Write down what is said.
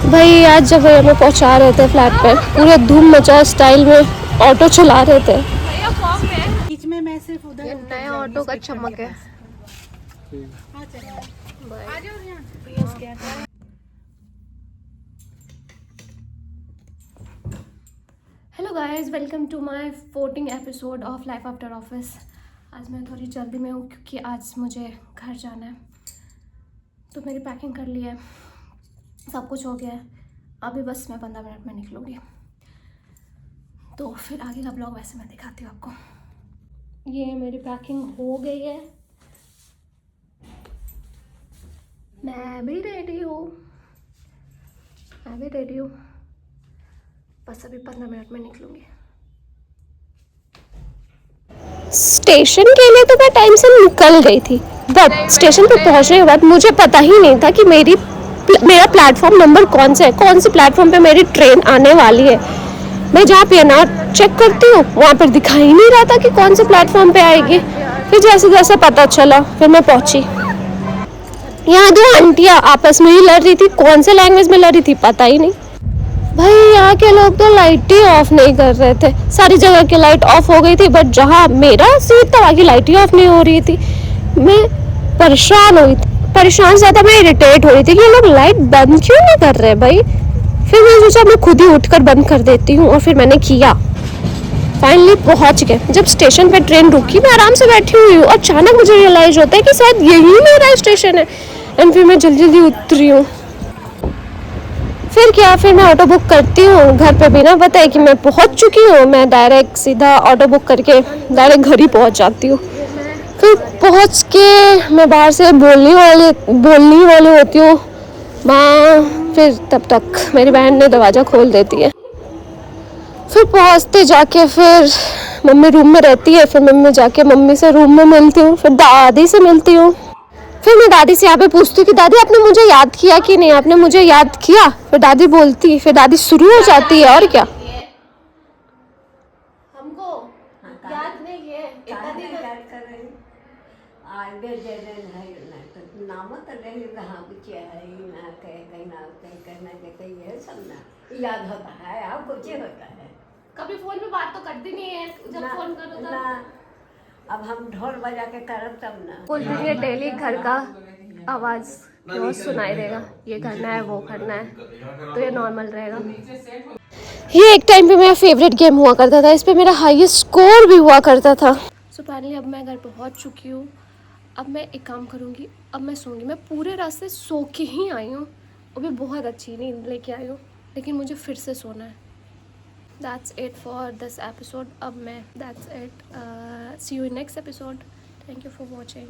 भाई आज जब वो हमें पहुंचा रहे थे फ्लैट पे, पूरे धूम मचा स्टाइल में ऑटो चला रहे थे। बीच में मैं सिर्फ उधर ये नया ऑटो का चमक है। Hello guys, welcome to my 14th episode of life after office. आज मैं थोड़ी जल्दी में हूँ क्योंकि आज मुझे घर जाना है, तो मेरी पैकिंग कर ली है, सब कुछ हो गया है। अभी बस मैं 15 मिनट में निकलूँगी, तो फिर आगे का ब्लॉग वैसे मैं दिखाती हूँ आपको। ये मेरी पैकिंग हो गई है, मैं भी रेडी हूँ, बस अभी 15 मिनट में निकलूँगी। स्टेशन के लिए तो मैं टाइम से निकल गई थी, बट स्टेशन पे पहुंचने के बाद मुझे पता ही नहीं था कि मेरा प्लेटफॉर्म नंबर कौन सा है, कौन से प्लेटफॉर्म पे मेरी ट्रेन आने वाली है। मैं जहाँ पे ना चेक करती हूँ वहाँ पर दिखाई नहीं रहा था कि कौन से प्लेटफॉर्म पे आएगी। फिर जैसे जैसे पता चला फिर मैं पहुँची। यहाँ दो आंटियाँ आपस में ही लड़ रही थी, कौन से लैंग्वेज में लड़ रही थी पता ही नहीं। भाई यहाँ के लोग तो लाइट ही ऑफ नहीं कर रहे थे, सारी जगह की लाइट ऑफ हो गई थी, बट जहाँ मेरा सीट था वहाँ की लाइट ही ऑफ नहीं हो रही थी। मैं परेशान ज़्यादा मैं इरिटेट हो रही थी कि ये लोग लाइट बंद क्यों नहीं कर रहे भाई। फिर मैंने सोचा मैं खुद ही उठकर बंद कर देती हूँ, और फिर मैंने किया। फाइनली पहुँच गए। जब स्टेशन पे ट्रेन रुकी मैं आराम से बैठी हुई हूँ, अचानक मुझे रियलाइज होता है कि शायद यही मेरा स्टेशन है, एंड फिर मैं जल्दी जल्दी उतरी हूँ। फिर मैं ऑटो बुक करती हूँ, घर पे बिना बताए कि मैं पहुँच चुकी हूँ। मैं डायरेक्ट सीधा ऑटो बुक करके डायरेक्ट घर ही पहुँच जाती हूँ। फिर पहुँच के मैं बाहर से बोलने वाली होती हूँ माँ, फिर तब तक मेरी बहन ने दरवाज़ा खोल देती है। फिर पहुँचते जाके फिर मम्मी रूम में रहती है, फिर मम्मी से रूम में मिलती हूँ, फिर दादी से मिलती हूँ। फिर मैं दादी से यहाँ पे पूछती हूँ कि दादी आपने मुझे याद किया कि नहीं, आपने मुझे याद किया। फिर दादी शुरू हो जाती है, और क्या हमको याद नहीं है इतना दिन याद होता है आपको, क्या होता है? कभी फोन पे बात तो करती नहीं है, जब फोन करो तब। अब हम ढोल बजा के करब तब ना। बोलती है डेली घर का आवाज़ रोज सुनाई देगा, ये करना है वो करना है, तो ये नॉर्मल रहेगा। ये एक टाइम पे मेरा फेवरेट गेम हुआ करता था, इस पे मेरा हाईएस्ट स्कोर भी हुआ करता था। सो फाइनली अब मैं घर पहुंच चुकी हूँ। अब मैं एक काम करूँगी, अब मैं सोऊंगी। मैं पूरे रास्ते सो के ही आई हूँ, वो भी बहुत अच्छी नींद लेके आई हूँ, लेकिन मुझे फिर से सोना है। That's it for this episode. अब मैं that's it. See you in next episode. Thank you for watching.